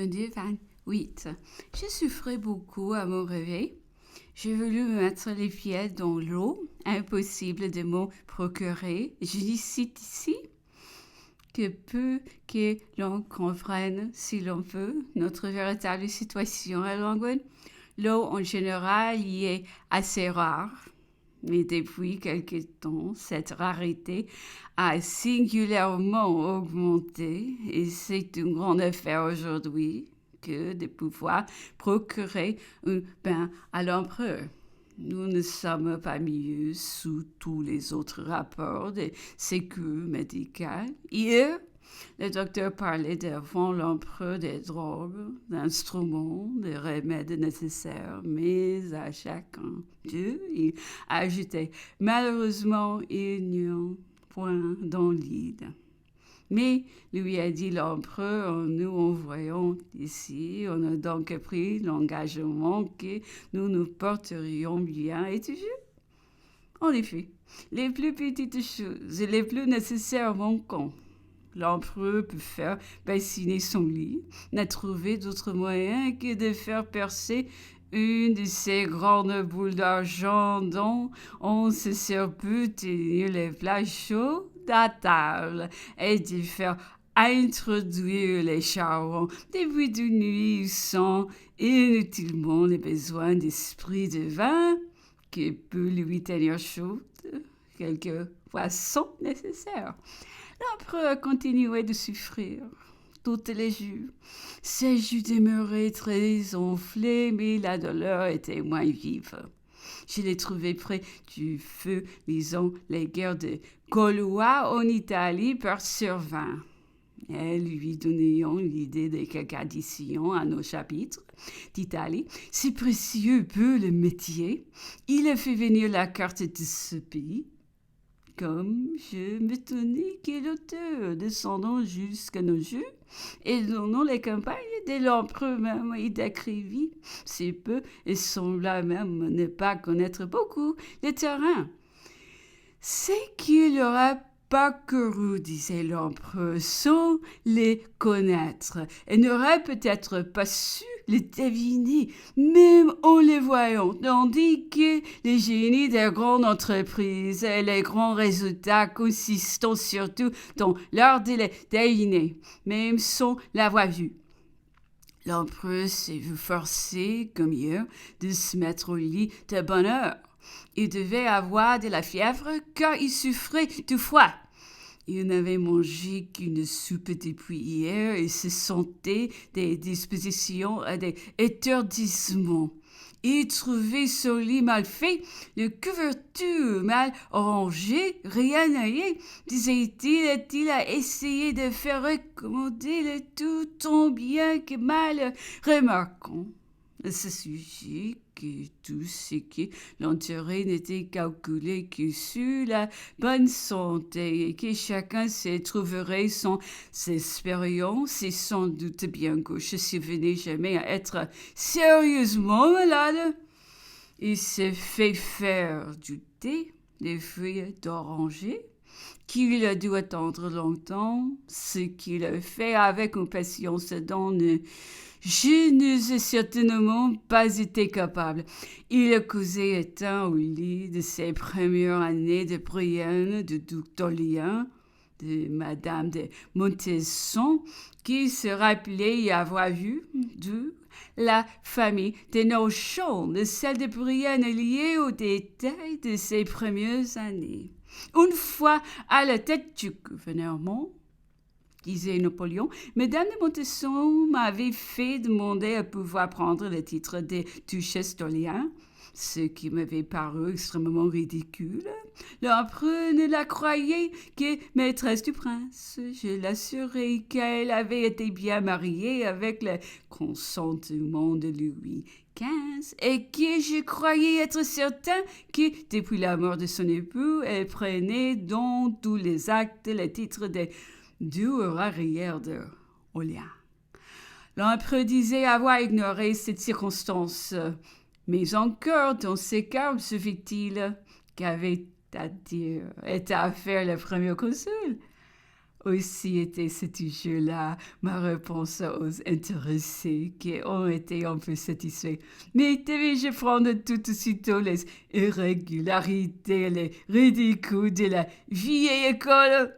Lundi 28. Je souffrais beaucoup à mon réveil. J'ai voulu me mettre les pieds dans l'eau. Impossible de m'en procurer. Je cite ici que peu que l'on comprenne, si l'on peut, notre véritable situation à Longwood. L'eau, en général, y est assez rare. Mais depuis quelque temps, cette rareté a singulièrement augmenté et c'est une grande affaire aujourd'hui que de pouvoir procurer un bain à l'empereur. Nous ne sommes pas mieux sous tous les autres rapports de sécurité médicale. Hier, le docteur parlait devant l'empereur des drogues, d'instruments, des remèdes nécessaires, mais à chacun d'eux, il ajoutait malheureusement, il n'y a point dans l'île. Mais, lui a dit l'empereur, en nous envoyant ici, on a donc pris l'engagement que nous nous porterions bien et toujours. En effet, les plus petites choses et les plus nécessaires manquant. L'empereur peut faire bassiner son lit, n'a trouvé d'autre moyen que de faire percer une de ces grandes boules d'argent dont on se sert pour tenir les plats chauds à table et de faire introduire les charbons depuis de nuit sans inutilement le besoin d'esprit de vin qui peut lui tenir chaude, quelquefois sont nécessaires. L'empereur continuait de souffrir toutes les jours. Ses joues demeuraient très enflées, mais la douleur était moins vive. Je l'ai trouvé près du feu lisant les guerres de Gaulois en Italie par Servin. Et lui donnant l'idée de quelques additions à nos chapitres d'Italie, si précieux pour le métier, il a fait venir la carte de ce pays. Comme je m'étonnais que l'auteur, descendant jusqu'à nos jours, et donnant les campagnes de l'empereur même, il décrivit si peu et sembla même ne pas connaître beaucoup le terrain. C'est qu'il n'aura pas couru, disait l'empereur, sans les connaître, et n'aurait peut-être pas su les deviner, même en les voyant, tandis que les génies des grandes entreprises et les grands résultats consistant surtout dans l'art de les deviner, même sans l'avoir vu. L'empereur s'est vu forcé, comme hier, de se mettre au lit de bonne heure. Il devait avoir de la fièvre car il souffrait de froid. Il n'avait mangé qu'une soupe depuis hier et se sentait des dispositions à des étourdissements. Il trouvait son lit mal fait, les couvertures mal rangées, rien n'allait, disait-il, et il a essayé de faire recommander le tout tant bien que mal, remarquant à ce sujet que tout ce qui l'entourait n'était calculé que sur la bonne santé et que chacun se trouverait sans expérience et sans doute bien gauche s'il venait jamais à être sérieusement malade. Il s'est fait faire du thé, des feuilles d'oranger, qu'il a dû attendre longtemps, ce qu'il a fait avec une patience dont je n'ai certainement pas été capable. Il a causé étant au lit de ses premières années de Brienne, de duc d'Orléans, de Madame de Montesson, qui se rappelait y avoir vu, de la famille de Nochon, de celle de Brienne liée aux détails de ses premières années. Une fois à la tête du gouvernement, disait Napoléon, Madame de Montesson m'avait fait demander à pouvoir prendre le titre de duchesse d'Orléans, ce qui m'avait paru extrêmement ridicule. L'empereur ne la croyait que maîtresse du prince. Je l'assurai qu'elle avait été bien mariée avec le consentement de Louis XV et que je croyais être certain que, depuis la mort de son époux, elle prenait dans tous les actes le titre de arrière de Orléans. L'empereur disait avoir ignoré cette circonstance, mais encore dans ces cas, se fit-il, qu'avait à dire et à faire le premier consul. Aussi était ce toujours-là ma réponse aux intéressés qui ont été un peu satisfaits. Mais devais-je prendre tout aussitôt les irrégularités, les ridicules de la vieille école?